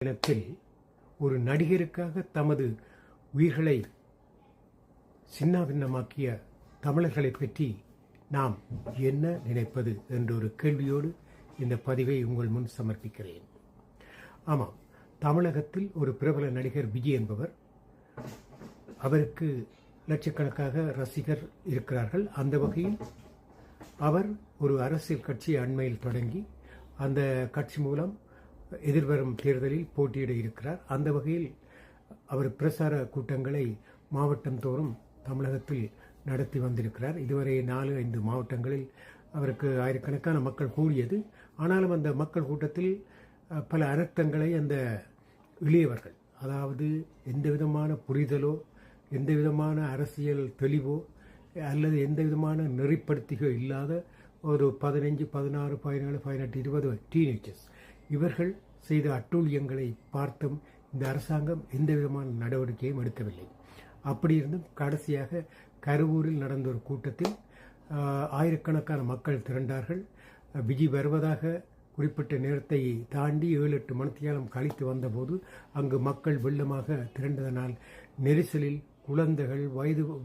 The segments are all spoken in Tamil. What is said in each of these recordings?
இனத்தில் ஒரு நடிகருக்காக தமது உயிர்களை சின்னாபின்னமாக்கிய தமிழர்களை பற்றி நாம் என்ன நினைப்பது என்ற ஒரு கேள்வியோடு இந்த பதிவை உங்கள் முன் சமர்ப்பிக்கிறேன். ஆமாம், தமிழகத்தில் ஒரு பிரபல நடிகர் விஜய் என்பவர், அவருக்கு லட்சக்கணக்காக ரசிகர் இருக்கிறார்கள். அந்த வகையில் அவர் ஒரு அரசியல் கட்சியை அண்மையில் தொடங்கி அந்த கட்சி மூலம் எதிர்வரும் தேர்தலில் போட்டியிட இருக்கிறார். அந்த வகையில் அவர் பிரசார கூட்டங்களை மாவட்டம் தோறும் தமிழகத்தில் நடத்தி வந்திருக்கிறார். இதுவரை 4-5 மாவட்டங்களில் அவருக்கு ஆயிரக்கணக்கான மக்கள் கூடியது. ஆனாலும் அந்த மக்கள் கூட்டத்தில் பல அனர்த்தங்களை அந்த இளையவர்கள், அதாவது எந்த விதமான புரிதலோ எந்த விதமான அரசியல் தெளிவோ அல்லது எந்த விதமான நெறிப்படுத்திகோ இல்லாத ஒரு 15, 16, 17, 18, 20 டீனேஜர்ஸ், இவர்கள் செய்த அட்டூழியங்களை பார்த்தும் இந்த அரசாங்கம் எந்த விதமான நடவடிக்கையும் எடுக்கவில்லை. அப்படி இருந்தும் கடைசியாக கருவூரில் நடந்த ஒரு கூட்டத்தில் ஆயிரக்கணக்கான மக்கள் திரண்டார்கள். விஜய் வருவதாக குறிப்பிட்ட நேரத்தை தாண்டி 7-8 மணித்தியாலம் கழித்து வந்தபோது அங்கு மக்கள் வெள்ளமாக திரண்டதனால் நெரிசலில் குழந்தைகள்,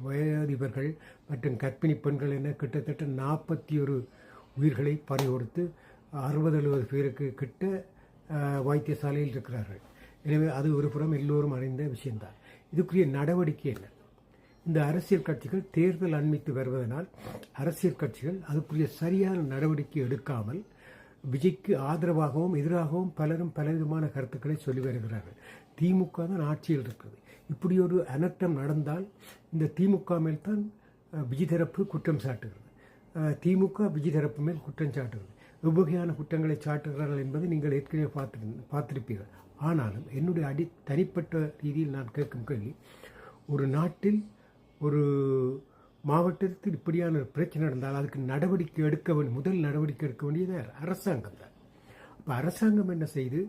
வயதிபர்கள் மற்றும் கர்ப்பிணி பெண்கள் என கிட்டத்தட்ட 41 உயிர்களை பறி கொடுத்து 60-70 பேருக்கு கிட்ட வைத்தியசாலையில் இருக்கிறார்கள். எனவே அது ஒரு புறம் எல்லோரும் அறிந்த விஷயம்தான். இதுக்குரிய நடவடிக்கை என்ன? இந்த அரசியல் கட்சிகள் தேர்தல் அண்மித்து வருவதனால் அரசியல் கட்சிகள் அதுக்குரிய சரியான நடவடிக்கை எடுக்காமல் விஜய்க்கு ஆதரவாகவும் எதிராகவும் பலரும் பலவிதமான கருத்துக்களை சொல்லி வருகிறார்கள். திமுக தான் ஆட்சியில் இருக்கிறது. இப்படி ஒரு அனர்த்தம் நடந்தால் இந்த திமுக மேல் தான் விஜய் தரப்பு குற்றம் சாட்டுகிறது. திமுக விஜய் தரப்பு மேல் குற்றம் சாட்டுகிறது. எவ்வகையான குற்றங்களை சாட்டுகிறார்கள் என்பதை நீங்கள் ஏற்கனவே பார்த்திருப்பீர்கள். ஆனாலும் என்னுடைய தனிப்பட்ட ரீதியில் நான் கேட்கும் கேள்வி, ஒரு நாட்டில் ஒரு மாவட்டத்தில் இப்படியான ஒரு பிரச்சனை நடந்தால் அதுக்கு நடவடிக்கை எடுக்க வேண்டிய முதல் நடவடிக்கை எடுக்க வேண்டியது அரசாங்கம் தான். அப்போ அரசாங்கம் என்ன செய்து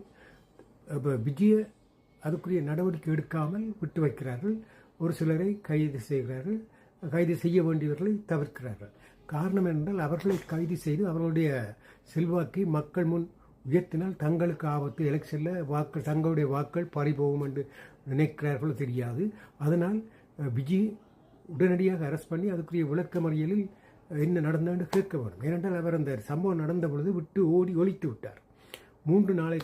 இப்போ விஜய அதுக்குரிய நடவடிக்கை எடுக்காமல் விட்டு வைக்கிறார்கள். ஒரு சிலரை கைது செய்கிறார்கள். கைது செய்ய வேண்டியவர்களை தவிர்க்கிறார்கள். காரணம் என்றால் அவர்களை கைது செய்து அவர்களுடைய செல்வாக்கை மக்கள் முன் உயர்த்தினால் தங்களுக்கு ஆபத்து, எலெக்ஷனில் தங்களுடைய வாக்கள் பறிபோகும் என்று நினைக்கிறார்களோ தெரியாது. அதனால் விஜய் உடனடியாக அரெஸ்ட் பண்ணி அதுக்குரிய விளக்கமறியலில் என்ன நடந்தது கேட்க வேண்டும். ஏனென்றால் அவர் அந்த சம்பவம் நடந்த பொழுது விட்டு ஓடி ஒழித்து விட்டார். 3 நாளை